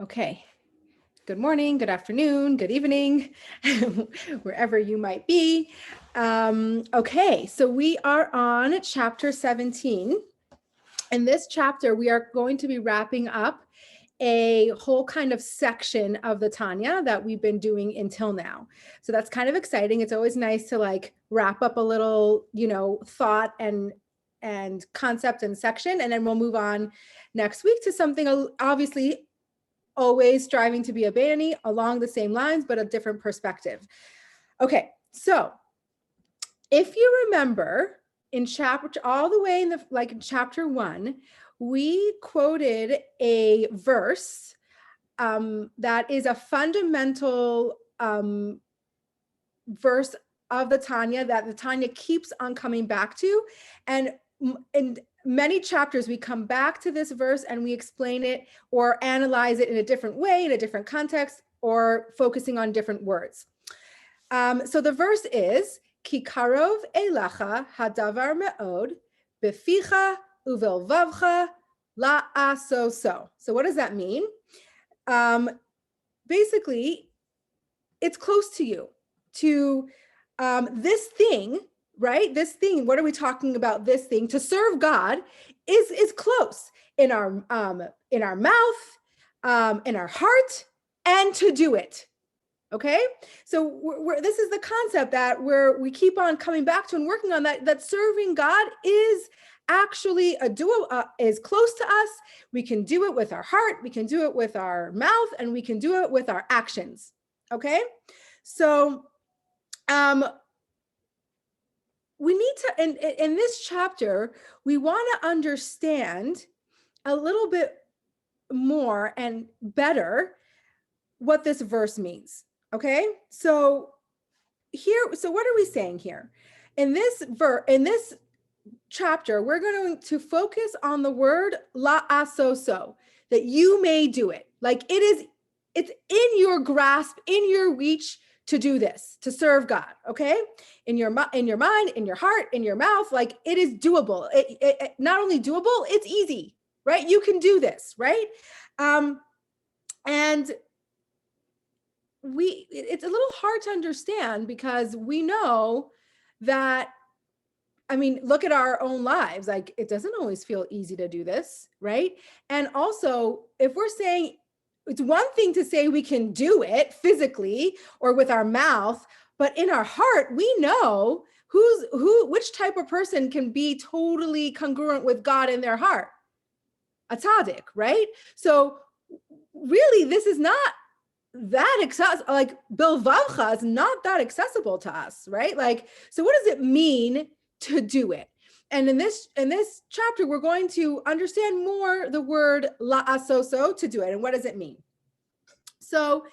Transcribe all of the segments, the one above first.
Okay. Good morning, good afternoon, good evening, wherever you might be. Okay, so we are on chapter 17. In this chapter, we are going to be wrapping up a whole kind of section of the Tanya that we've been doing until now. So that's kind of exciting. It's always nice to like wrap up a little, thought and concept and section, and then we'll move on next week to something obviously always striving to be a Bani along the same lines, but a different perspective. Okay, so if you remember in chapter, all the way in in chapter 1, we quoted a verse that is a fundamental verse of the Tanya that the Tanya keeps on coming back to. And in many chapters, we come back to this verse and we explain it or analyze it in a different way, in a different context, or focusing on different words. So the verse is, Ki karov elacha hadavar me'od, beficha uvelvavcha la'aso. So what does that mean? Basically, it's close to you, to this thing, right? This thing, what are we talking about? This thing to serve God is close in our mouth, in our heart, and to do it. Okay, so this is the concept that we keep on coming back to and working on, that serving God is actually is close to us. We can do it with our heart, we can do it with our mouth, and we can do it with our actions. Okay, so we need to, in this chapter, we want to understand a little bit more and better what this verse means. Okay, so what are we saying here? In this chapter, we're going to focus on the word la'asoso, that you may do it. Like it's in your grasp, in your reach to do this, to serve God. Okay, in your mind, in your heart, in your mouth, like it is doable. It not only doable, it's easy, right? You can do this, right? And it's a little hard to understand because we know that, I mean, look at our own lives. Like it doesn't always feel easy to do this, right? And also, if we're saying, it's one thing to say we can do it physically or with our mouth, but in our heart, we know which type of person can be totally congruent with God in their heart. A tzaddik, right? So really, this is not that accessible. Like bilvavcha is not that accessible to us, right? Like, so what does it mean to do it? And in this chapter, we're going to understand more the word la'asoso, to do it, and what does it mean. So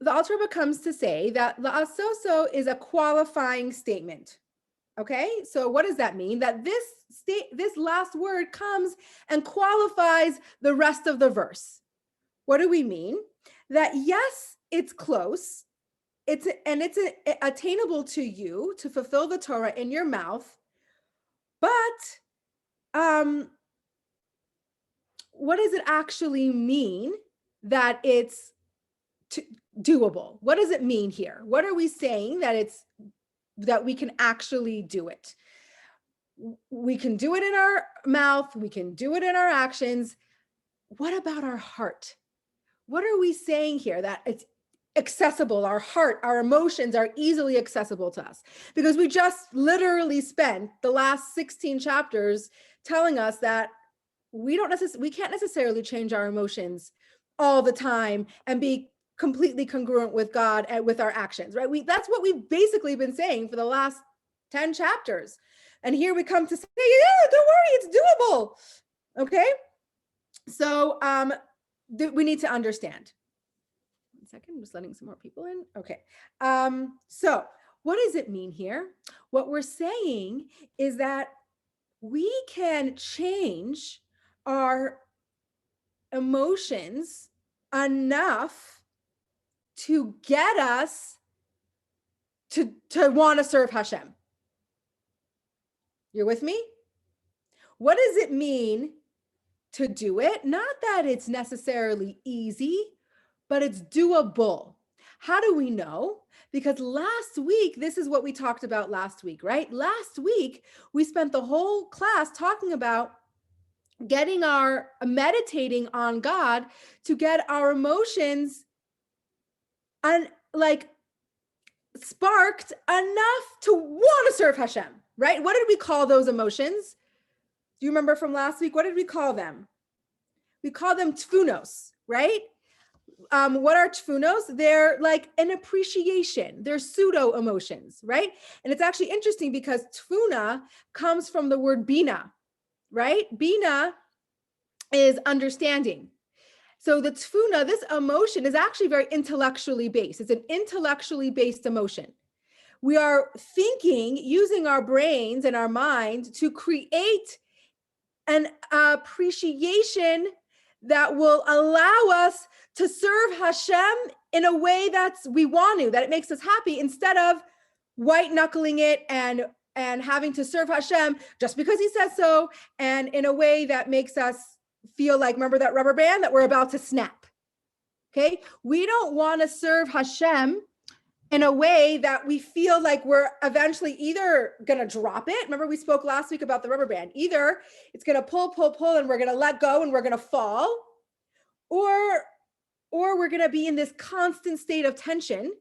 the Alter Rebbe comes to say that la'asoso is a qualifying statement. Okay, so what does that mean? That this last word comes and qualifies the rest of the verse. What do we mean? That yes, it's close. It's attainable to you to fulfill the Torah in your mouth, but what does it actually mean that it's doable? What does it mean here? What are we saying that we can actually do it? We can do it in our mouth, we can do it in our actions. What about our heart? What are we saying here? That it's accessible, our heart, our emotions are easily accessible to us, because we just literally spent the last 16 chapters telling us that we can't necessarily change our emotions all the time and be completely congruent with God and with our actions, right? That's what we've basically been saying for the last 10 chapters. And here we come to say, yeah, don't worry, it's doable. Okay. So we need to understand. 1 second, I'm just letting some more people in. Okay. So what does it mean here? What we're saying is that we can change our emotions enough to get us to want to serve Hashem. You're with me? What does it mean to do it. Not that it's necessarily easy, but it's doable. How do we know? Because last week, this is what we talked about last week, right? Last week, we spent the whole class talking about meditating on God to get our emotions sparked enough to want to serve Hashem, right? What did we call those emotions? Do you remember from last week? What did we call them? We call them tfunos, right? What are tfunos? They're like an appreciation. They're pseudo emotions, right? And it's actually interesting because tfuna comes from the word bina, right? Bina is understanding. So the tfuna, this emotion is actually very intellectually based. It's an intellectually based emotion. We are thinking, using our brains and our mind to create an appreciation that will allow us to serve Hashem in a way that it makes us happy, instead of white knuckling it and having to serve Hashem just because he says so, and in a way that makes us feel like, remember that rubber band, that we're about to snap. Okay. We don't want to serve Hashem in a way that we feel like we're eventually either going to drop it. Remember, we spoke last week about the rubber band. Either it's going to pull, and we're going to let go and we're going to fall, or we're going to be in this constant state of tension,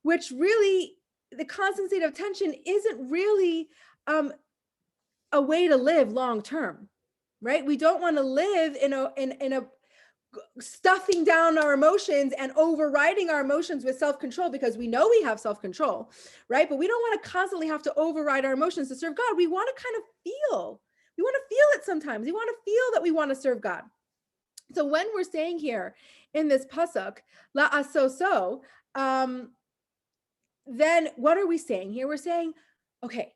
which really, the constant state of tension isn't really a way to live long term, right? We don't want to live in a stuffing down our emotions and overriding our emotions with self-control, because we know we have self-control, right? But we don't want to constantly have to override our emotions to serve God. We want to kind of feel it sometimes. We want to feel that we want to serve God. So when we're saying here in this pasuk, la asoso, then what are we saying here? We're saying, okay,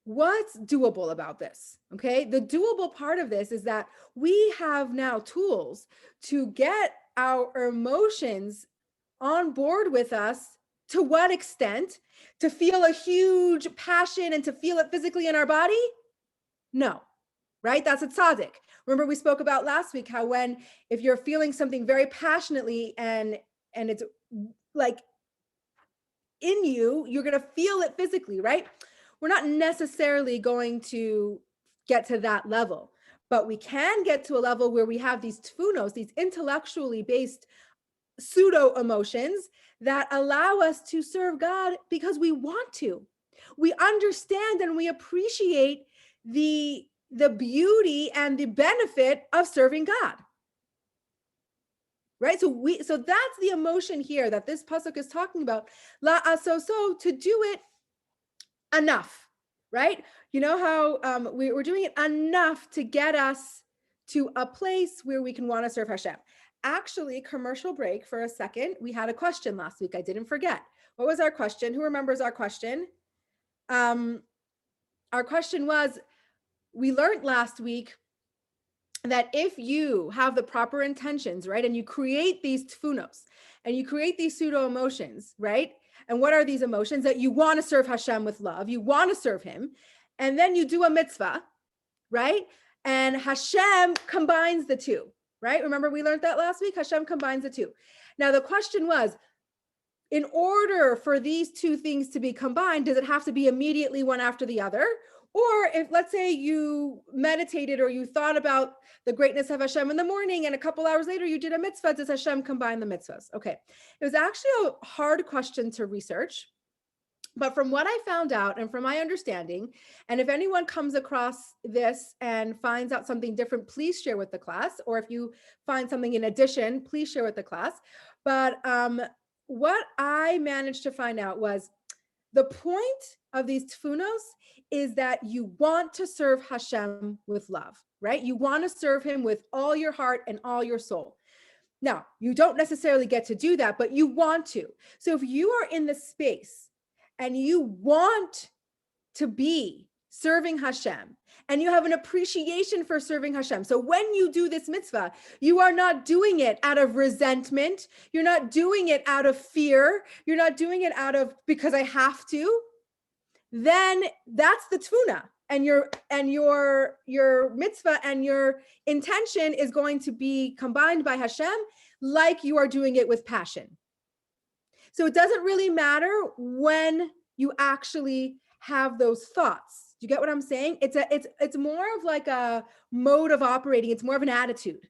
what's doable about this? Okay, the doable part of this is that we have now tools to get our emotions on board with us. To what extent? To feel a huge passion and to feel it physically in our body? No, right? That's a tzaddik. Remember, we spoke about last week how if you're feeling something very passionately and it's like in you, you're going to feel it physically, right? We're not necessarily going to get to that level, but we can get to a level where we have these tfunos, these intellectually based pseudo emotions that allow us to serve God because we want to. We understand and we appreciate the beauty and the benefit of serving God. Right? So that's the emotion here that this pasuk is talking about. La asoso, to do it enough, right? You know how we're doing it enough to get us to a place where we can want to serve Hashem. Actually, commercial break for a second. We had a question last week. I didn't forget. What was our question? Who remembers our question? Our question was, we learned last week that if you have the proper intentions, right, and you create these tfunos and you create these pseudo emotions, right? And what are these emotions? That you want to serve Hashem with love, you want to serve him, and then you do a mitzvah, right? And Hashem combines the two, right? Remember, we learned that last week. Hashem combines the two. Now, the question was, in order for these two things to be combined, does it have to be immediately one after the other? Or if, let's say, you meditated or you thought about the greatness of Hashem in the morning and a couple hours later you did a mitzvah, does Hashem combine the mitzvahs? Okay, it was actually a hard question to research. But from what I found out and from my understanding, and if anyone comes across this and finds out something different, please share with the class. Or if you find something in addition, please share with the class. But what I managed to find out was the point of these tfunos is that you want to serve Hashem with love, right? You want to serve him with all your heart and all your soul. Now, you don't necessarily get to do that, but you want to. So if you are in the space and you want to be serving Hashem and you have an appreciation for serving Hashem. So when you do this mitzvah, you are not doing it out of resentment. You're not doing it out of fear. You're not doing it out of because I have to. Then that's the tfuna, your mitzvah and your intention is going to be combined by Hashem like you are doing it with passion. So it doesn't really matter when you actually have those thoughts. Do you get what I'm saying? It's more of like a mode of operating. It's more of an attitude,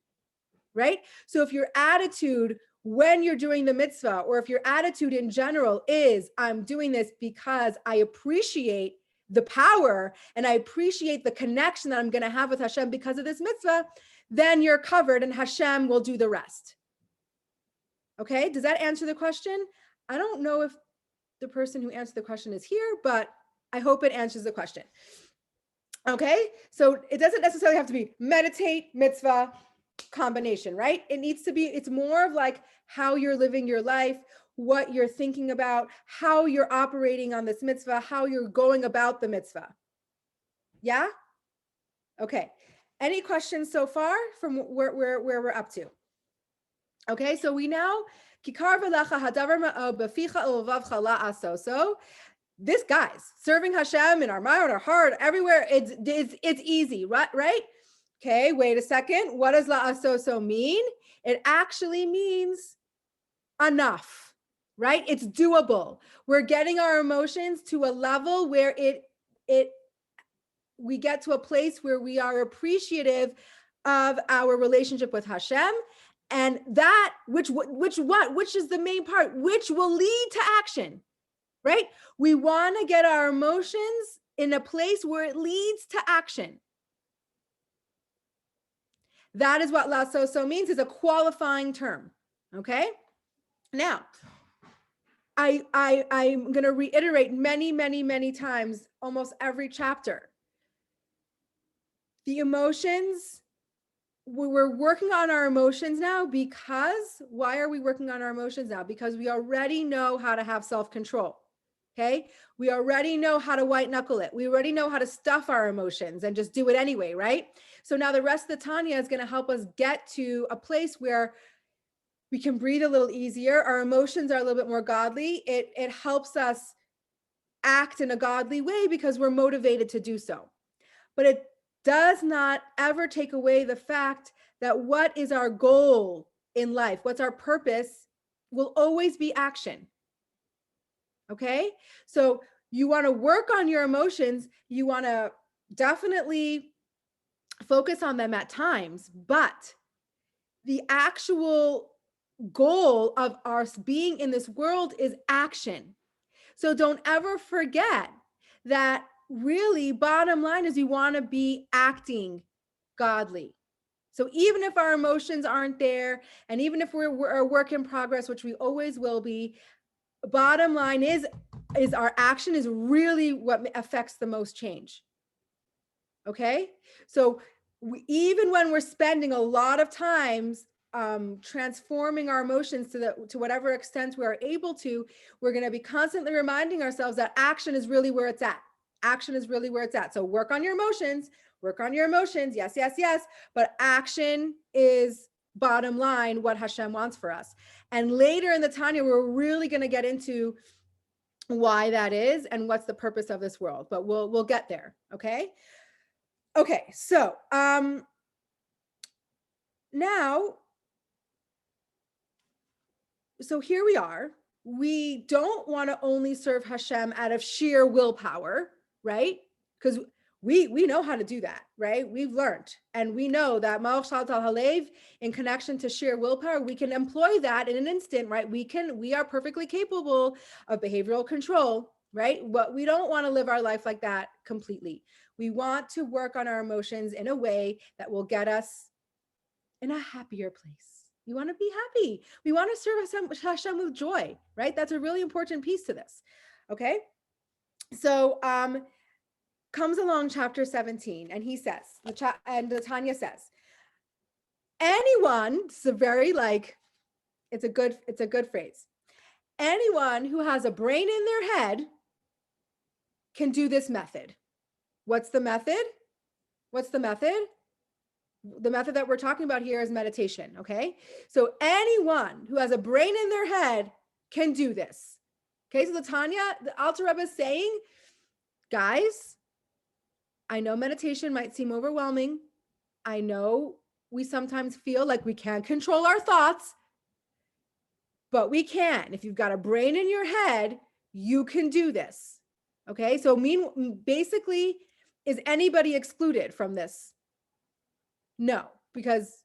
right? So if your attitude when you're doing the mitzvah, or if your attitude in general is, I'm doing this because I appreciate the power and I appreciate the connection that I'm going to have with Hashem because of this mitzvah, then you're covered and Hashem will do the rest. Okay, does that answer the question? I don't know if the person who answered the question is here, but I hope it answers the question. Okay, so it doesn't necessarily have to be meditate, mitzvah, combination, right? It needs to be, it's more of like how you're living your life, what you're thinking about, how you're operating on this mitzvah, how you're going about the mitzvah. Yeah? Okay. Any questions so far from where we're up to? Okay, so we now, this, guys, serving Hashem in our mind, our heart, everywhere, it's easy, right? Okay, wait a second. What does la'asoso mean? It actually means enough, right? It's doable. We're getting our emotions to a level where we get to a place where we are appreciative of our relationship with Hashem, and that which is the main part, which will lead to action, right? We want to get our emotions in a place where it leads to action. That is what la'asoso means, is a qualifying term. Okay. Now, I'm going to reiterate many times, almost every chapter. The emotions, we're working on our emotions now because, why are we working on our emotions now? Because we already know how to have self-control. Okay. We already know how to white knuckle it. We already know how to stuff our emotions and just do it anyway, right? So now the rest of the Tanya is going to help us get to a place where we can breathe a little easier. Our emotions are a little bit more godly. It helps us act in a godly way because we're motivated to do so. But it does not ever take away the fact that what is our goal in life, what's our purpose, will always be action. Okay? So you want to work on your emotions. You want to definitely focus on them at times, but the actual goal of our being in this world is action. So don't ever forget that really bottom line is you want to be acting godly. So even if our emotions aren't there, and even if we're a work in progress, which we always will be, bottom line is our action is really what affects the most change. Okay? So even when we're spending a lot of times transforming our emotions to whatever extent we are able to, we're going to be constantly reminding ourselves that action is really where it's at. Action is really where it's at. So work on your emotions, yes. But action is bottom line what Hashem wants for us. And later in the Tanya, we're really going to get into why that is and what's the purpose of this world, but we'll get there. Okay. Okay. So, now, so here we are. We don't want to only serve Hashem out of sheer willpower, right? Because we know how to do that, right? We've learned, and we know that Malach Shalat al Halev, in connection to sheer willpower, we can employ that in an instant, right? We are perfectly capable of behavioral control, right? But we don't want to live our life like that completely. We want to work on our emotions in a way that will get us in a happier place. We want to be happy. We want to serve Hashem with joy, right? That's a really important piece to this. Okay. So, comes along chapter 17, and he says, the Tanya says, anyone, it's a very it's a good phrase. Anyone who has a brain in their head can do this method. What's the method? The method that we're talking about here is meditation, okay? So anyone who has a brain in their head can do this. Okay, so the Alter Rebbe is saying, guys, I know meditation might seem overwhelming. I know we sometimes feel like we can't control our thoughts, but we can. If you've got a brain in your head, you can do this. Okay. So basically, is anybody excluded from this? No, because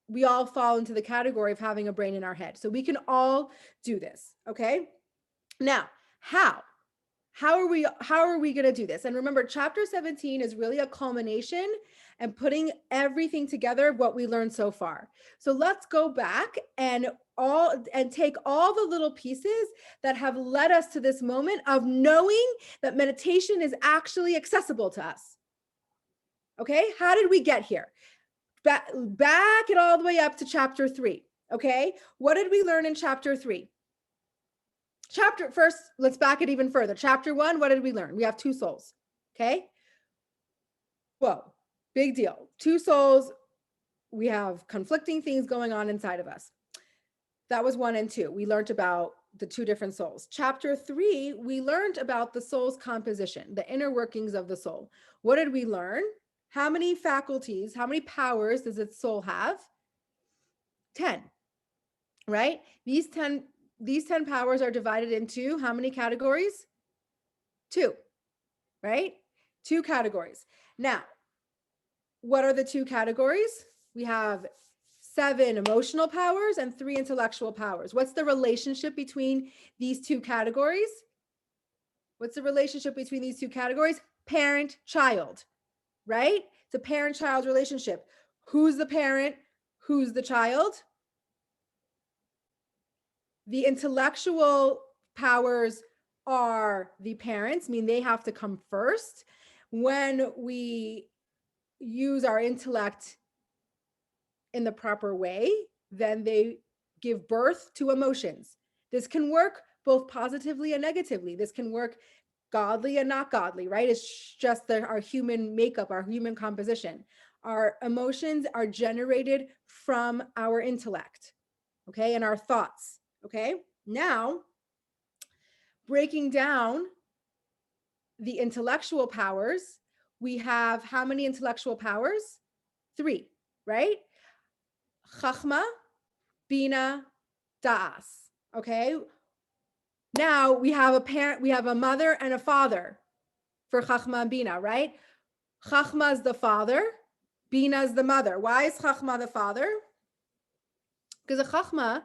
we all fall into the category of having a brain in our head. So we can all do this. Okay. Now, how? How are we going to do this? And remember, chapter 17 is really a culmination and putting everything together of what we learned so far. So let's go back and take all the little pieces that have led us to this moment of knowing that meditation is actually accessible to us. Okay? How did we get here? Back it all the way up to chapter 3. Okay? What did we learn in chapter 3? First, let's back it even further. Chapter 1, what did we learn? We have 2 souls. Okay. Whoa, big deal. 2 souls. We have conflicting things going on inside of us. That was 1 and 2. We learned about the 2 different souls. Chapter 3, we learned about the soul's composition, the inner workings of the soul. What did we learn? How many faculties, how many powers does its soul have? 10, right? These 10 powers are divided into how many categories? 2, right? 2 categories. Now, what are the 2 categories? We have 7 emotional powers and 3 intellectual powers. What's the relationship between these 2 categories? What's the relationship between these 2 categories? Parent-child, right? It's a parent-child relationship. Who's the parent? Who's the child? The intellectual powers are the parents, they have to come first. When we use our intellect in the proper way, then they give birth to emotions. This can work both positively and negatively. This can work godly and not godly, right? It's just our human makeup, our human composition. Our emotions are generated from our intellect, okay, and our thoughts. Okay, now breaking down the intellectual powers, we have how many intellectual powers? 3, right? Chachma, Bina, Da'as. Okay, now we have a mother and a father for Chachma and Bina, right? Chachma is the father, Bina is the mother. Why is Chachma the father? Because a Chachma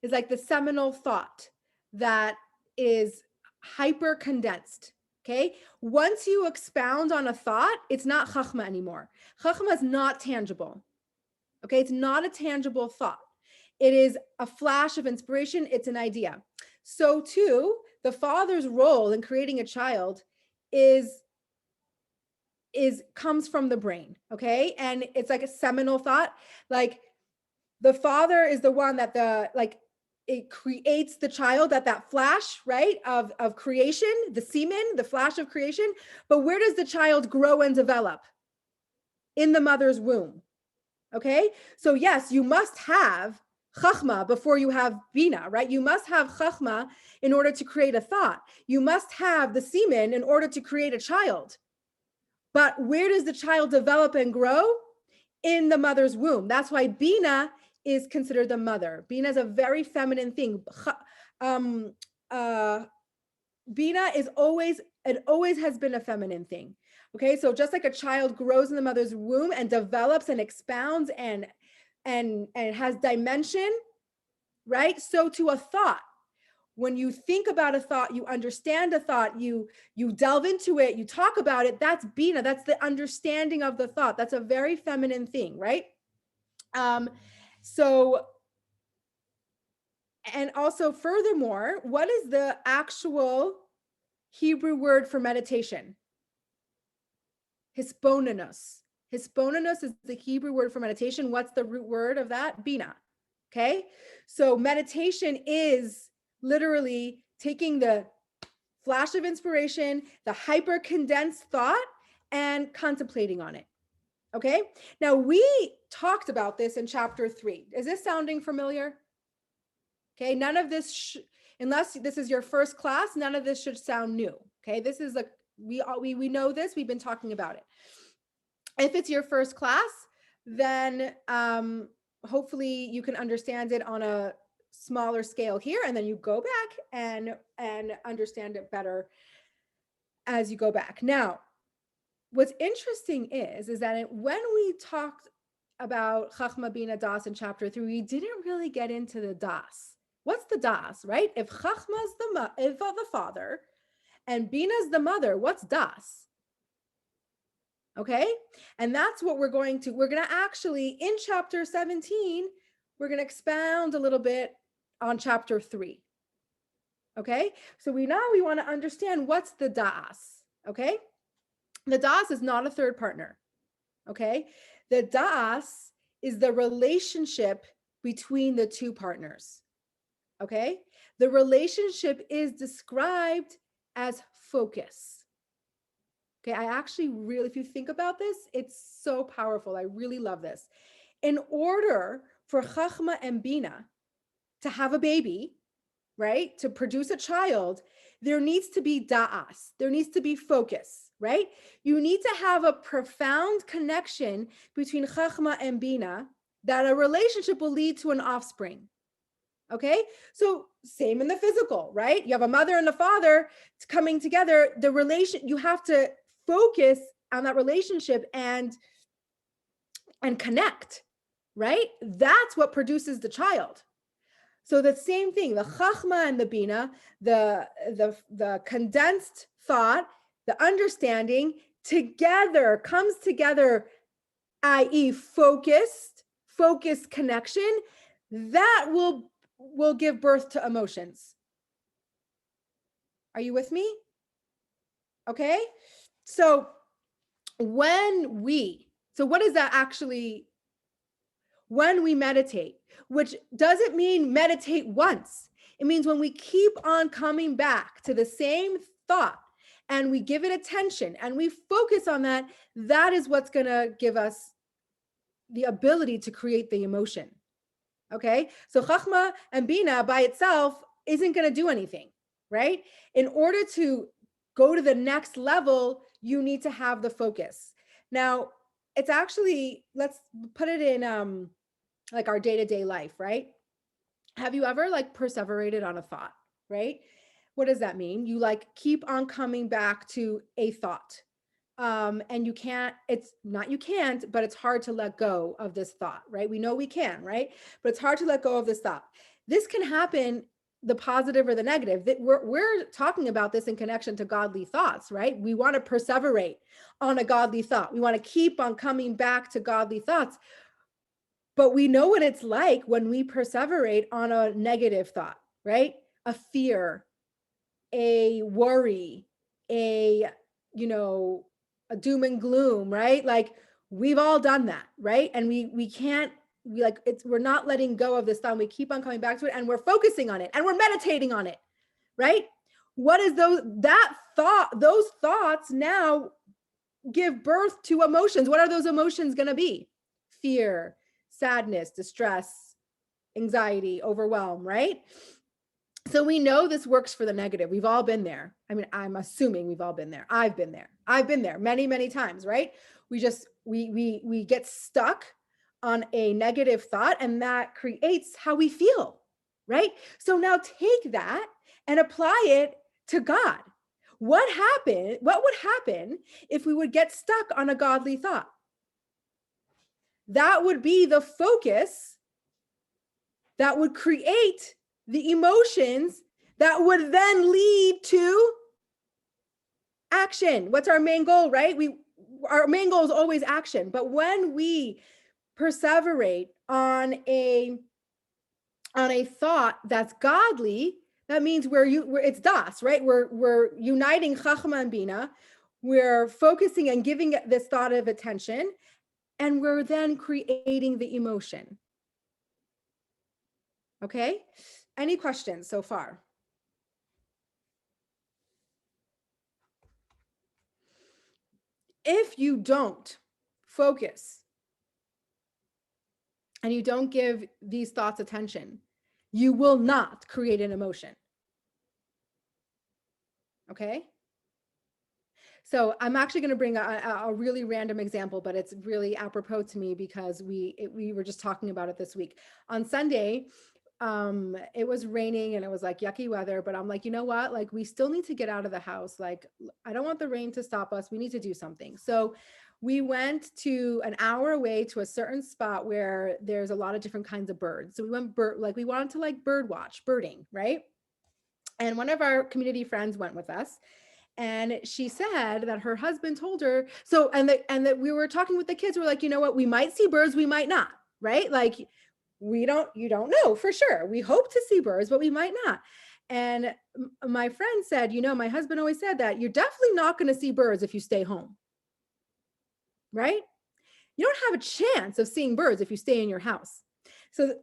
is like the seminal thought that is hyper condensed. Okay. Once you expound on a thought, it's not Chachma anymore. Chachma is not tangible. Okay. It's not a tangible thought. It is a flash of inspiration. It's an idea. So too, the father's role in creating a child comes from the brain. Okay. And it's like a seminal thought. Like the father is the one that it creates the child at that flash, right, of creation, the semen, the flash of creation. But where does the child grow and develop? In the mother's womb. Okay, so yes, you must have chachma before you have bina, right? You must have chachma in order to create a thought. You must have the semen in order to create a child. But where does the child develop and grow? In the mother's womb. That's why bina is considered the mother. Bina is a very feminine thing. Bina is always has been a feminine thing. Okay, so just like a child grows in the mother's womb and develops and expounds and has dimension, right? So to a thought. When you think about a thought, you understand a thought, you delve into it, you talk about it, that's Bina, that's the understanding of the thought. That's a very feminine thing, right? So, and also furthermore, what is the actual Hebrew word for meditation? Hisboninus. Hisboninus is the Hebrew word for meditation. What's the root word of that? Bina. Okay. So meditation is literally taking the flash of inspiration, the hyper condensed thought, and contemplating on it. Okay. Now we talked about this in chapter 3. Is this sounding familiar? Okay. None of this, unless this is your first class, none of this should sound new. Okay. This is We know this. We've been talking about it. If it's your first class, then hopefully you can understand it on a smaller scale here, and then you go back and understand it better as you go back. Now, what's interesting is that when we talked about Chachma, Bina, Das in chapter 3, we didn't really get into the Das. What's the Das, right? If Chachma's the father and Bina's the mother, what's Das? Okay, and that's what we're going to actually, in chapter 17, we're going to expound a little bit on chapter 3. Okay, so we want to understand what's the Das. Okay, the Das is not a third partner. Okay, the Das is the relationship between the two partners. Okay, the relationship is described as focus. Okay, I actually really, if you think about this, it's so powerful. I really love this. In order for Chachma and Bina to have a baby, right, to produce a child, there needs to be da'as. There needs to be focus, right? You need to have a profound connection between Chachma and Bina that a relationship will lead to an offspring. Okay, so same in the physical, right? You have a mother and a father coming together. The relation, you have to focus on that relationship and connect, right? That's what produces the child. So the same thing, the Chachma and the Bina, the condensed thought, the understanding together comes together, i.e. focused connection, that will give birth to emotions. Are you with me? Okay. So what is that actually? When we meditate, which doesn't mean meditate once. It means when we keep on coming back to the same thought and we give it attention and we focus on that, that is what's going to give us the ability to create the emotion. Okay. So Chachma and Bina by itself isn't going to do anything, right? In order to go to the next level, you need to have the focus. Now, it's actually, let's put it in like our day-to-day life, right? Have you ever like perseverated on a thought, right? What does that mean? You like keep on coming back to a thought. And you can't, but it's hard to let go of this thought, right? We know we can, right? But it's hard to let go of this thought. This can happen, the positive or the negative. That we're talking about this in connection to godly thoughts, right? We want to perseverate on a godly thought. We want to keep on coming back to godly thoughts. But we know what it's like when we perseverate on a negative thought, right? A fear, a worry, a doom and gloom, right? Like we've all done that, right? And we're not letting go of this thought. We keep on coming back to it and we're focusing on it and we're meditating on it, right? What is those thoughts now give birth to emotions. What are those emotions going to be? Fear, sadness, distress, anxiety, overwhelm, right? So we know this works for the negative. We've all been there. I mean, I'm assuming we've all been there. I've been there many, many times, right? We get stuck on a negative thought and that creates how we feel, right? So now take that and apply it to God. What would happen if we would get stuck on a godly thought? That would be the focus that would create the emotions that would then lead to action. What's our main goal, right? Our main goal is always action. But when we perseverate on a thought that's godly, that means it's das, right? We're uniting Chachma and Bina. We're focusing and giving this thought of attention, and we're then creating the emotion. Okay? Any questions so far? If you don't focus and you don't give these thoughts attention, you will not create an emotion. Okay? So I'm actually going to bring a really random example, but it's really apropos to me because we were just talking about it this week. On Sunday, it was raining and it was like yucky weather, but I'm like, you know what? Like, we still need to get out of the house. Like, I don't want the rain to stop us. We need to do something. So we went to an hour away to a certain spot where there's a lot of different kinds of birds. So we went we wanted to like bird watch, birding, right? And one of our community friends went with us, and she said that her husband told her, so, and that we were talking with the kids, we're like, you know what, we might see birds, we might not, right? Like, you don't know for sure. We hope to see birds, but we might not. And my friend said, you know, my husband always said that you're definitely not going to see birds if you stay home, right? You don't have a chance of seeing birds if you stay in your house. So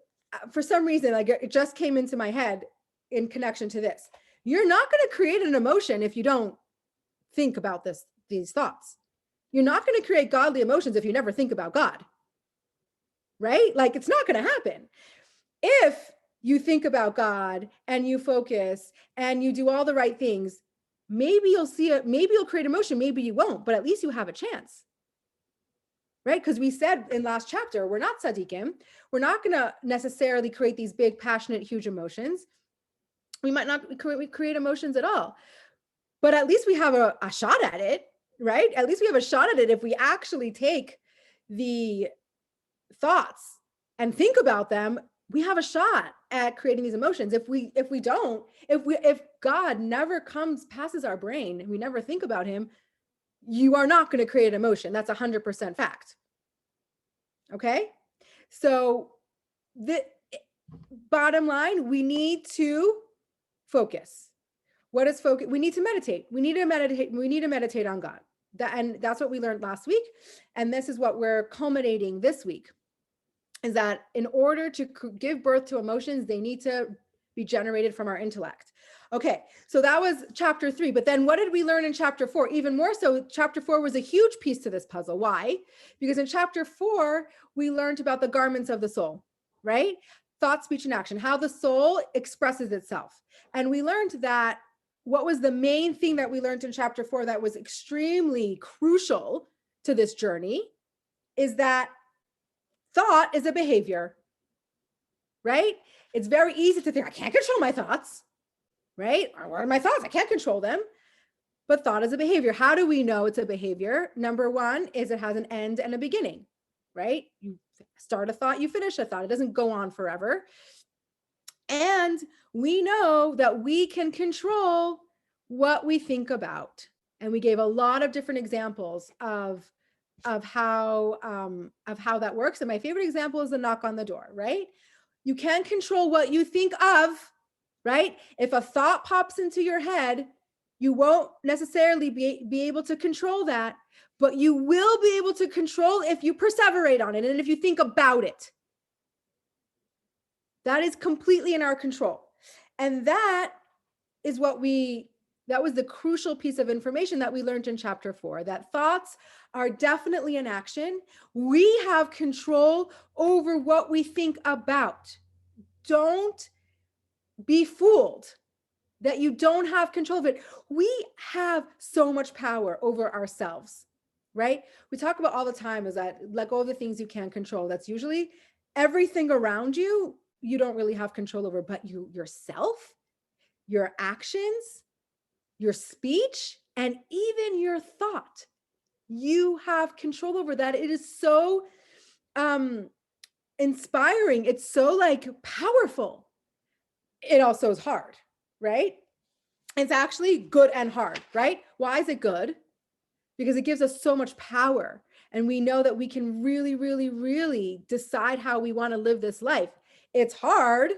for some reason, like, it just came into my head in connection to this. You're not going to create an emotion if you don't think about these thoughts. You're not going to create godly emotions if you never think about God, right? Like, it's not going to happen. If you think about God and you focus and you do all the right things, maybe you'll see it, maybe you'll create emotion, maybe you won't, but at least you have a chance, right? Because we said in last chapter, we're not tzaddikim. We're not going to necessarily create these big, passionate, huge emotions. We might not create emotions at all, but at least we have a shot at it, right? At least we have a shot at it if we actually take the thoughts and think about them. We have a shot at creating these emotions. If God never passes our brain and we never think about him, you are not going to create an emotion. That's 100% fact. Okay. So the bottom line, we need to focus. What is focus? We need to meditate. We need to meditate on God. And that's what we learned last week. And this is what we're culminating this week, is that in order to give birth to emotions, they need to be generated from our intellect. Okay, so that was chapter 3. But then what did we learn in chapter 4? Even more so, chapter 4 was a huge piece to this puzzle. Why? Because in chapter 4, we learned about the garments of the soul, right? Thought, speech, and action, how the soul expresses itself. And we learned that what was the main thing that we learned in chapter 4 that was extremely crucial to this journey is that thought is a behavior, right? It's very easy to think, I can't control my thoughts, right? What are my thoughts? I can't control them. But thought is a behavior. How do we know it's a behavior? Number one is it has an end and a beginning, right? You start a thought, you finish a thought. It doesn't go on forever. And we know that we can control what we think about. And we gave a lot of different examples of how that works. And my favorite example is the knock on the door, right? You can control what you think of, right? If a thought pops into your head, you won't necessarily be able to control that, but you will be able to control if you perseverate on it and if you think about it. That is completely in our control. And that is that was the crucial piece of information that we learned in chapter 4, that thoughts are definitely an action. We have control over what we think about. Don't be fooled that you don't have control of it. We have so much power over ourselves, right? We talk about all the time is that let go of the things you can't control. That's usually everything around you, you don't really have control over, but yourself, your actions, your speech, and even your thought, you have control over that. It is so inspiring. It's so like powerful. It also is hard, right? It's actually good and hard, right? Why is it good? Because it gives us so much power. And we know that we can really, really, really decide how we want to live this life. It's hard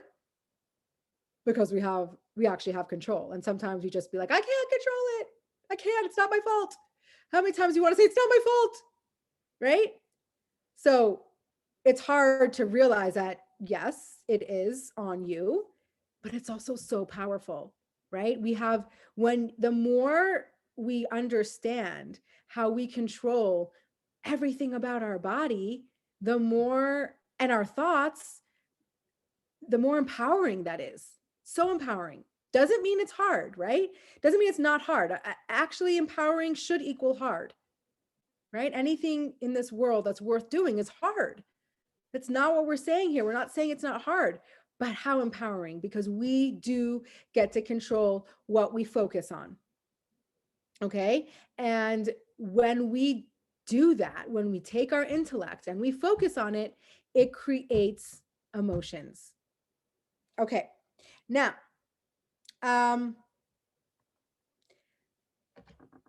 because we actually have control. And sometimes we just be like, I can't control it. I can't, it's not my fault. How many times do you want to say it's not my fault? Right? So it's hard to realize that, yes, it is on you, but it's also so powerful, right? The more we understand how we control everything about our body, and our thoughts, the more empowering that is. So empowering. Doesn't mean it's hard, right? Doesn't mean it's not hard. Actually, empowering should equal hard, right? Anything in this world that's worth doing is hard. That's not what we're saying here. We're not saying it's not hard, but how empowering, because we do get to control what we focus on. Okay. And when we do that, when we take our intellect and we focus on it, it creates emotions. Okay. Now,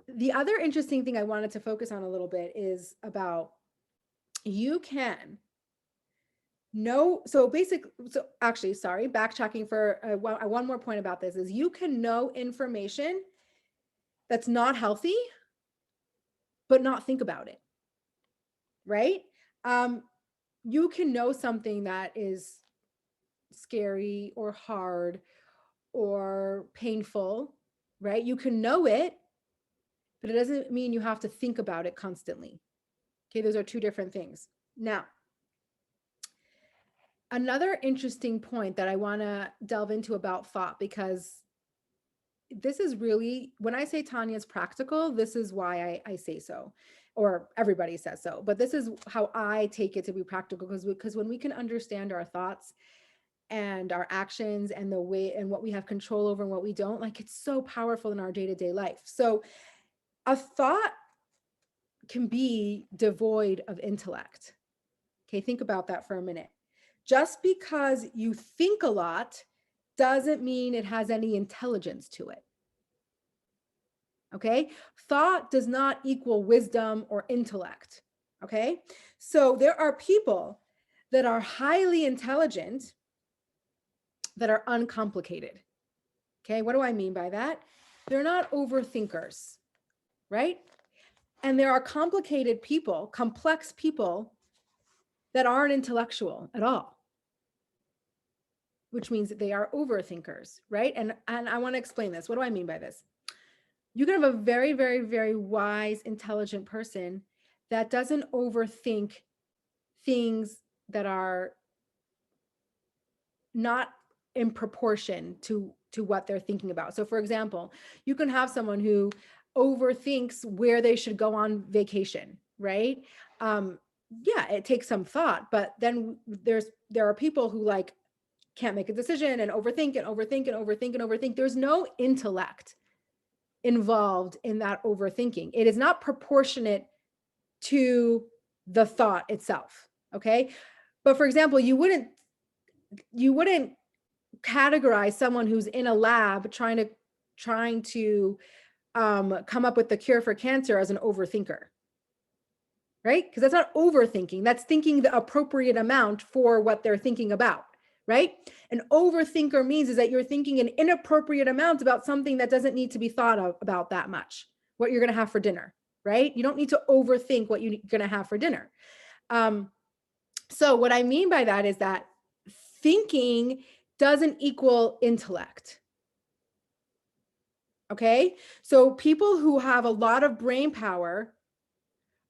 the other interesting thing I wanted to focus on a little bit is about you can know. So actually, sorry, backtracking for one more point about this is you can know information that's not healthy, but not think about it, right? You can know something that is scary or hard or painful, right? You can know it, but it doesn't mean you have to think about it constantly. Okay, those are two different things. Now, another interesting point that I want to delve into about thought, because this is really, when I say Tanya's practical, this is why I say so, or everybody says so, but this is how I take it to be practical, because when we can understand our thoughts and our actions and the way and what we have control over and what we don't, like, it's so powerful in our day-to-day life. So a thought can be devoid of intellect. Okay, think about that for a minute. Just because you think a lot doesn't mean it has any intelligence to it. Okay, thought does not equal wisdom or intellect. Okay, so there are people that are highly intelligent that are uncomplicated. Okay, what do I mean by that? They're not overthinkers, right? And there are complicated people, complex people that aren't intellectual at all, which means that they are overthinkers, right? And I want to explain this. What do I mean by this? You can have a very, very, very wise, intelligent person that doesn't overthink things that are not in proportion to what they're thinking about. So for example, you can have someone who overthinks where they should go on vacation, right? Yeah, it takes some thought, but then there are people who like can't make a decision and overthink and overthink and overthink and overthink. There's no intellect involved in that overthinking. It is not proportionate to the thought itself. Okay. But for example, you wouldn't categorize someone who's in a lab trying to come up with the cure for cancer as an overthinker, right? Because that's not overthinking. That's thinking the appropriate amount for what they're thinking about, right? An overthinker means is that you're thinking an inappropriate amount about something that doesn't need to be thought of about that much, what you're going to have for dinner, right? You don't need to overthink what you're going to have for dinner. So what I mean by that is that thinking doesn't equal intellect. Okay. So people who have a lot of brain power,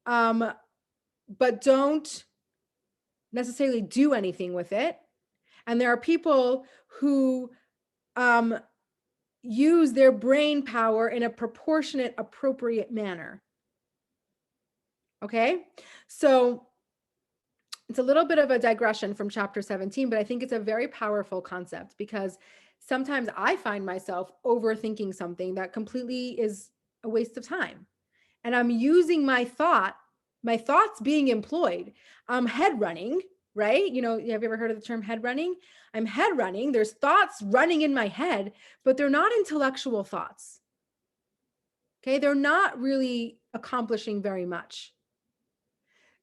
but don't necessarily do anything with it. And there are people who use their brain power in a proportionate, appropriate manner. Okay. So it's a little bit of a digression from chapter 17, but I think it's a very powerful concept, because sometimes I find myself overthinking something that completely is a waste of time. And I'm using my thoughts being employed. I'm head running, right? You know, have you ever heard of the term head running? I'm head running. There's thoughts running in my head, but they're not intellectual thoughts. Okay. They're not really accomplishing very much.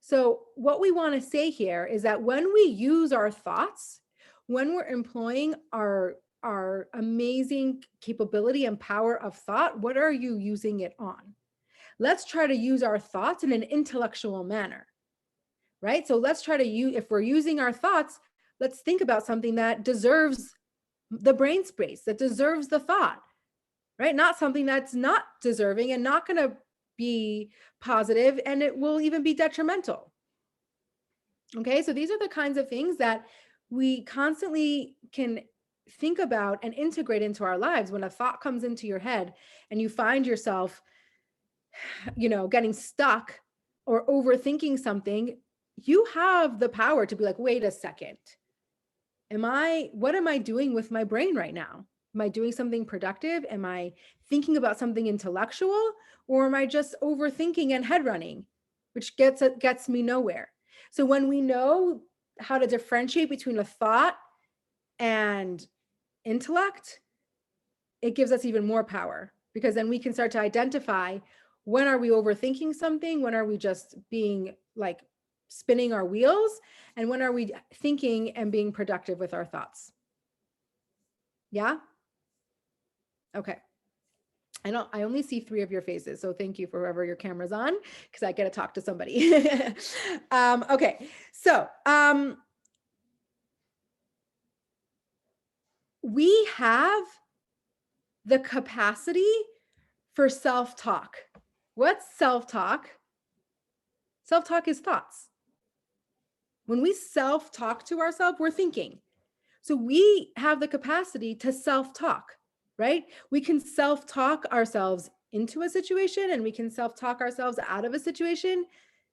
So what we want to say here is that when we use our thoughts, when we're employing our amazing capability and power of thought, what are you using it on? Let's try to use our thoughts in an intellectual manner, right? So let's try to use, if we're using our thoughts, let's think about something that deserves the brain space, that deserves the thought, right? Not something that's not deserving and not going to be positive, and it will even be detrimental. Okay, so these are the kinds of things that we constantly can think about and integrate into our lives. When a thought comes into your head and you find yourself, getting stuck or overthinking something, you have the power to be like, wait a second. What am I doing with my brain right now? Am I doing something productive? Am I thinking about something intellectual, or am I just overthinking and head running, which gets me nowhere? So when we know how to differentiate between a thought and intellect, it gives us even more power, because then we can start to identify, when are we overthinking something? When are we just being like spinning our wheels? And when are we thinking and being productive with our thoughts? Yeah? Okay. I only see 3 of your faces, so thank you for whoever your camera's on, because I get to talk to somebody. Okay, so we have the capacity for self-talk. What's self-talk? Self-talk is thoughts. When we self-talk to ourselves, we're thinking. So we have the capacity to self-talk, right? We can self-talk ourselves into a situation, and we can self-talk ourselves out of a situation,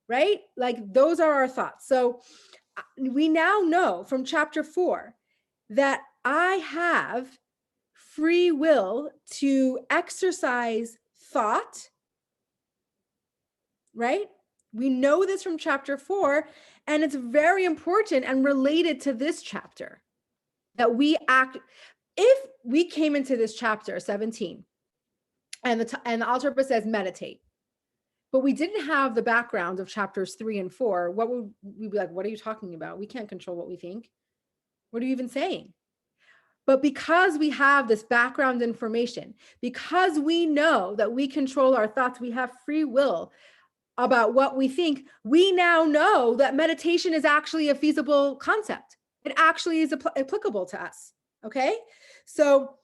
right? Like, those are our thoughts. So we now know from chapter 4 that I have free will to exercise thought, right? We know this from chapter 4, and it's very important and related to this chapter that we act. If we came into this chapter 17 and the altar says meditate, but we didn't have the background of chapters 3 and 4, what would we be like? What are you talking about? We can't control what we think. What are you even saying? But because we have this background information, because we know that we control our thoughts, we have free will about what we think, we now know that meditation is actually a feasible concept. It actually is applicable to us. Okay? So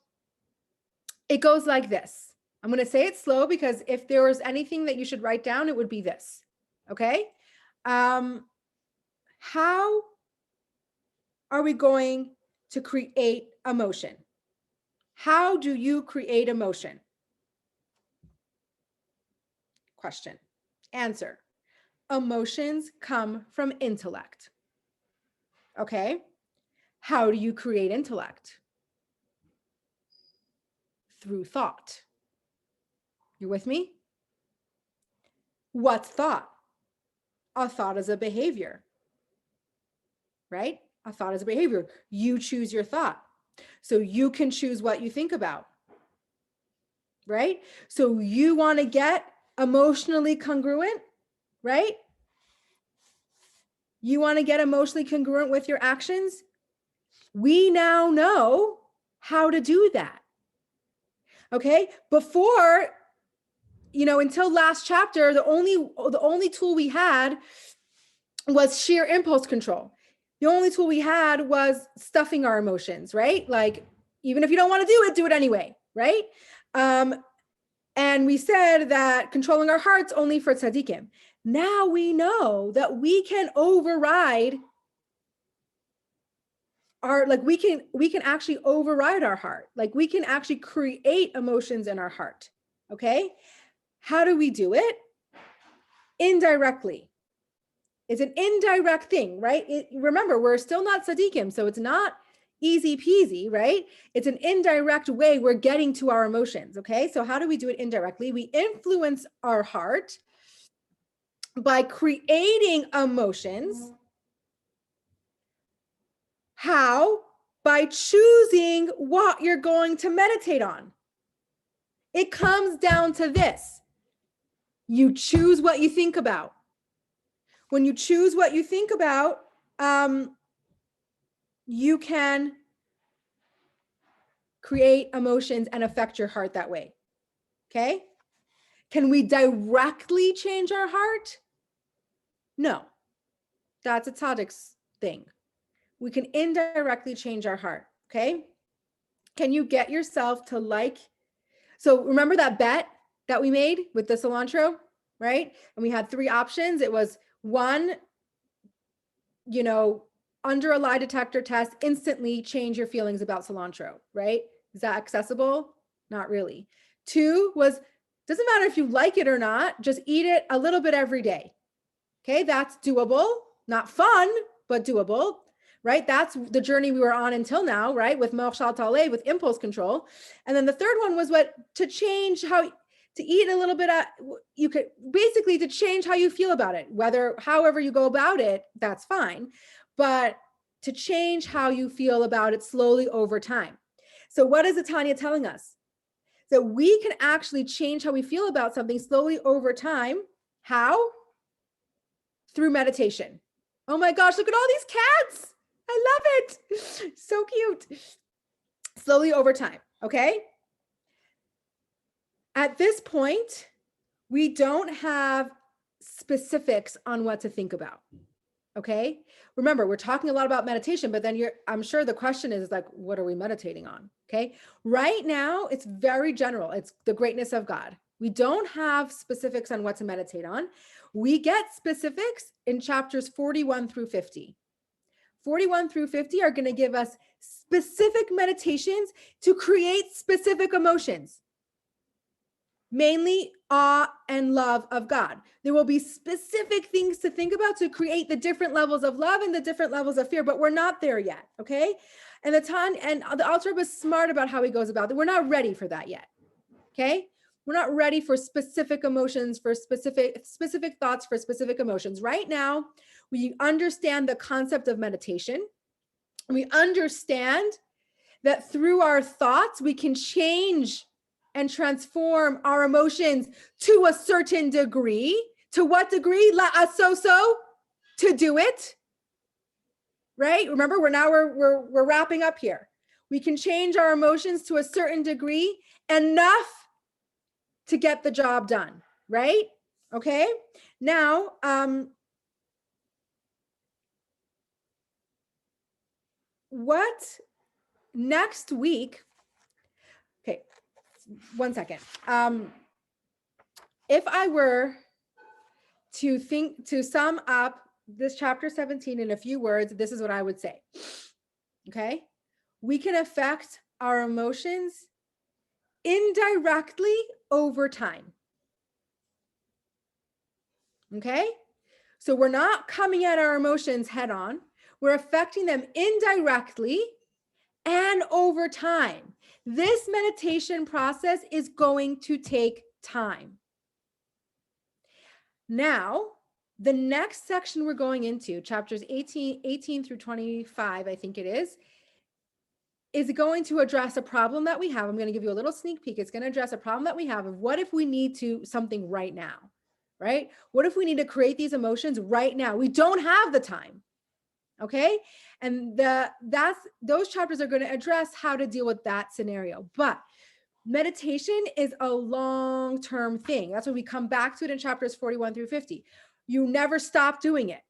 it goes like this. I'm going to say it slow, because if there was anything that you should write down, it would be this. Okay? How are we going to create emotion? How do you create emotion? Question. Answer. Emotions come from intellect. Okay? How do you create intellect? Through thought. You with me? What's thought? A thought is a behavior, right? A thought is a behavior. You choose your thought. So you can choose what you think about, right? So you want to get emotionally congruent, right? You want to get emotionally congruent with your actions. We now know how to do that. Okay? Before, until last chapter, the only tool we had was sheer impulse control. The only tool we had was stuffing our emotions, right? Like, even if you don't want to do it anyway, right? And we said that controlling our hearts only for tzaddikim. Now we know that we can override we can actually override our heart. Like, we can actually create emotions in our heart. Okay? How do we do it? Indirectly. It's an indirect thing, right? Remember, we're still not tzaddikim, so it's not easy peasy, right? It's an indirect way we're getting to our emotions, okay? So how do we do it indirectly? We influence our heart by creating emotions. How? By choosing what you're going to meditate on. It comes down to this. You choose what you think about. When you choose what you think about, you can create emotions and affect your heart that way. Okay? Can we directly change our heart? No. That's a tzaddik's thing. We can indirectly change our heart. Okay? Can you get yourself to like? So remember that bet that we made with the cilantro, right? And we had 3 options. It was 1, under a lie detector test, instantly change your feelings about cilantro, right? Is that accessible? Not really. 2 was, doesn't matter if you like it or not, just eat it a little bit every day. Okay, that's doable, not fun, but doable, right? That's the journey we were on until now, right? With Marshal Tale, with impulse control. And then the third one was what, to change how, to eat a little bit of, you could basically to change how you feel about it, whether, however you go about it, that's fine. But to change how you feel about it slowly over time. So what is Tanya telling us? That we can actually change how we feel about something slowly over time. How? Through meditation. Oh my gosh, look at all these cats. I love it. So cute. Slowly over time, okay? At this point, we don't have specifics on what to think about, okay? Remember, we're talking a lot about meditation, but then I'm sure the question is like, what are we meditating on, okay? Right now, it's very general. It's the greatness of God. We don't have specifics on what to meditate on. We get specifics in chapters 41 through 50. 41 through 50 are going to give us specific meditations to create specific emotions, mainly awe and love of God. There will be specific things to think about to create the different levels of love and the different levels of fear, but we're not there yet, okay? And the Alter was smart about how he goes about that. We're not ready for that yet, okay? We're not ready for specific emotions, for specific thoughts, for specific emotions. Right now, we understand the concept of meditation. We understand that through our thoughts, we can change and transform our emotions to a certain degree. To what degree? So to do it, right? Remember, we're wrapping up here. We can change our emotions to a certain degree, enough to get the job done, right? Okay. Now, what next week? Okay, 1 second. If I were to sum up this chapter 17 in a few words, this is what I would say. Okay. We can affect our emotions indirectly over time. Okay. So we're not coming at our emotions head on. We're affecting them indirectly and over time. This meditation process is going to take time. Now, the next section we're going into, chapters 18 through 25, I think it is going to address a problem that we have. I'm going to give you a little sneak peek. It's going to address a problem that we have of what if we need to something right now, right? What if we need to create these emotions right now? We don't have the time. Okay. And those chapters are going to address how to deal with that scenario. But meditation is a long-term thing. That's why we come back to it in chapters 41 through 50. You never stop doing it.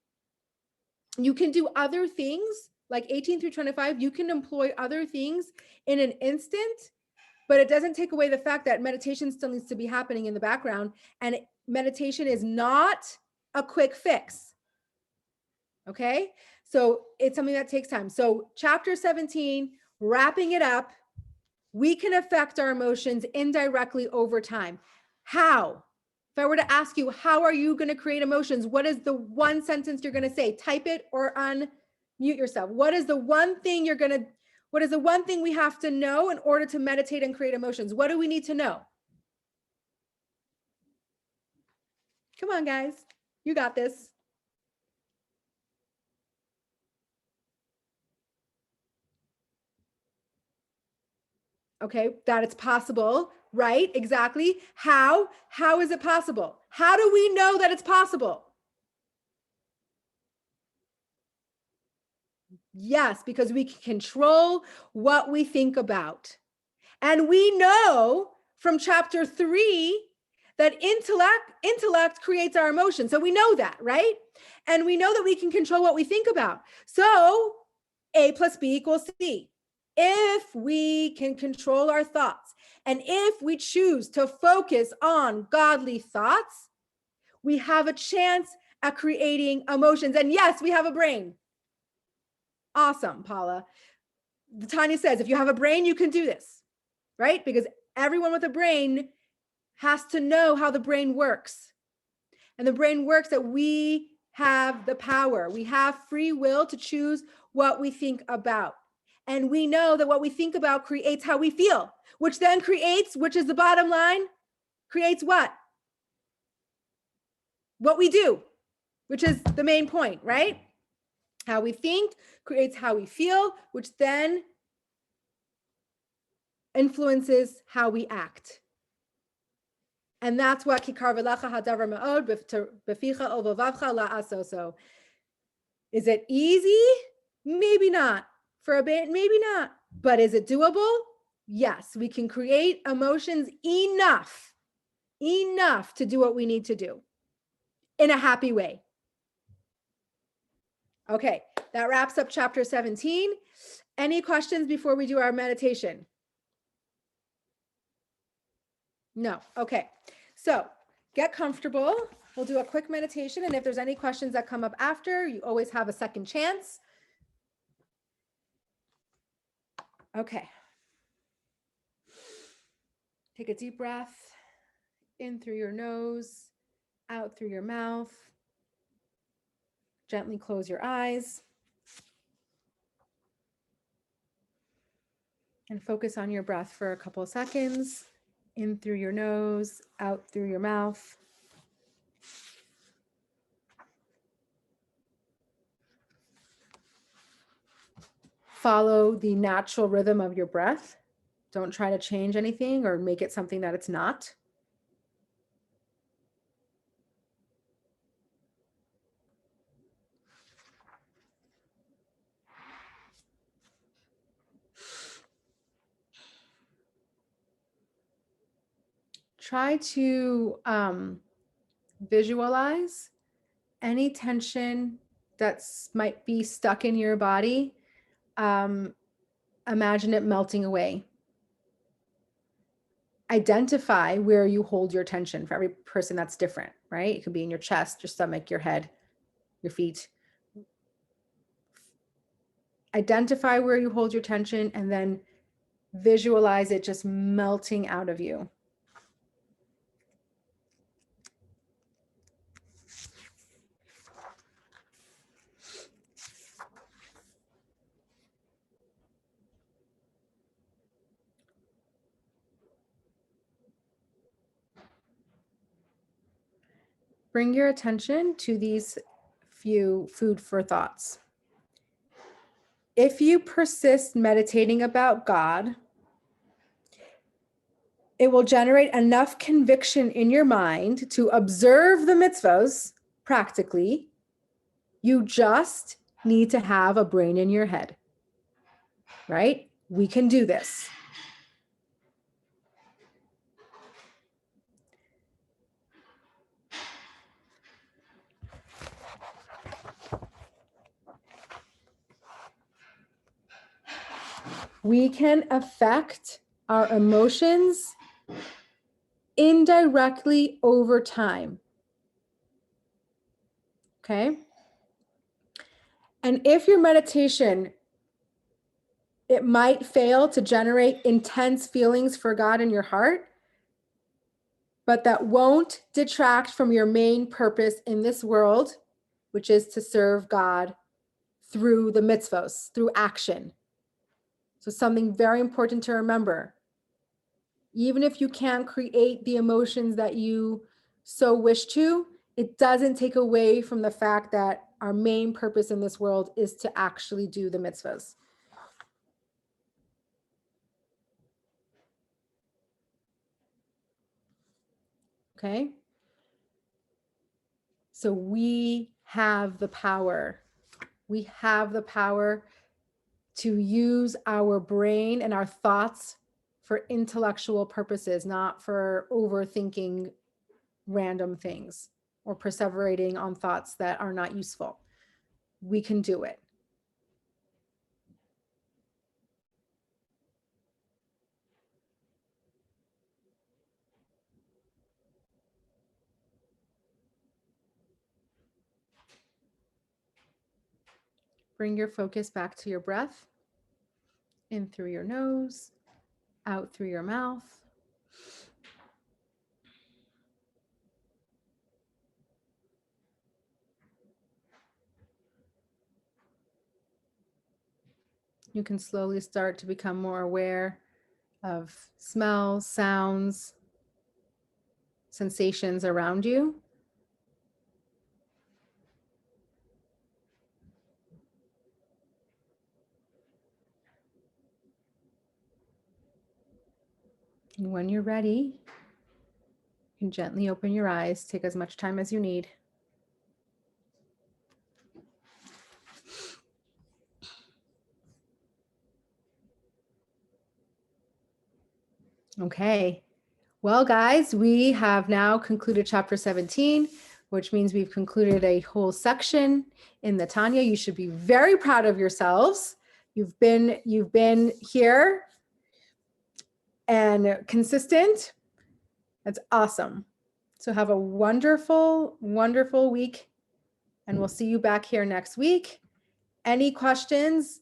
You can do other things like 18 through 25. You can employ other things in an instant, but it doesn't take away the fact that meditation still needs to be happening in the background. And meditation is not a quick fix. Okay. So it's something that takes time. So chapter 17, wrapping it up, we can affect our emotions indirectly over time. How? If I were to ask you, how are you going to create emotions? What is the one sentence you're going to say? Type it or unmute yourself. What is the one thing what is the one thing we have to know in order to meditate and create emotions? What do we need to know? Come on, guys. You got this. Okay, that it's possible, right? Exactly. How? How is it possible? How do we know that it's possible? Yes, because we can control what we think about. And we know from chapter 3 that intellect creates our emotions. So we know that, right? And we know that we can control what we think about. So A plus B equals C. If we can control our thoughts, and if we choose to focus on godly thoughts, we have a chance at creating emotions. And yes, we have a brain. Awesome, Paula. Tanya says, if you have a brain, you can do this, right? Because everyone with a brain has to know how the brain works. And the brain works that we have the power. We have free will to choose what we think about. And we know that what we think about creates how we feel, which then creates, which is the bottom line, creates what? What we do, which is the main point, right? How we think creates how we feel, which then influences how we act. And that's what kikar v'lecha hadavar ma'od b'ficha ovavavcha la'asoso. Is it easy? Maybe not. For a band, maybe not. But is it doable? Yes, we can create emotions enough to do what we need to do in a happy way. Okay, that wraps up chapter 17. Any questions before we do our meditation? No. Okay. So get comfortable. We'll do a quick meditation. And if there's any questions that come up after, you always have a second chance. Okay. Take a deep breath in through your nose, out through your mouth. Gently close your eyes. And focus on your breath for a couple of seconds. In through your nose, out through your mouth. Follow the natural rhythm of your breath. Don't try to change anything or make it something that it's not. Try to visualize any tension that might be stuck in your body. Imagine it melting away. Identify where you hold your tension. For every person, that's different, right? It could be in your chest, your stomach, your head, your feet. Identify where you hold your tension and then visualize it just melting out of you. Bring your attention to these few food for thoughts. If you persist meditating about God, it will generate enough conviction in your mind to observe the mitzvos practically. You just need to have a brain in your head, right? We can do this. We can affect our emotions indirectly over time. Okay? And if your meditation, it might fail to generate intense feelings for God in your heart, but that won't detract from your main purpose in this world, which is to serve God through the mitzvos, through action. So something very important to remember. Even if you can't create the emotions that you so wish to, it doesn't take away from the fact that our main purpose in this world is to actually do the mitzvahs. Okay? So we have the power. We have the power to use our brain and our thoughts for intellectual purposes, not for overthinking random things or perseverating on thoughts that are not useful. We can do it. Bring your focus back to your breath. In through your nose, out through your mouth. You can slowly start to become more aware of smells, sounds, sensations around you. And when you're ready, you can gently open your eyes. Take as much time as you need. Okay. Well, guys, we have now concluded chapter 17, which means we've concluded a whole section in the Tanya. You should be very proud of yourselves. You've been here and consistent. That's awesome. So have a wonderful, wonderful week, and we'll see you back here next week. Any questions,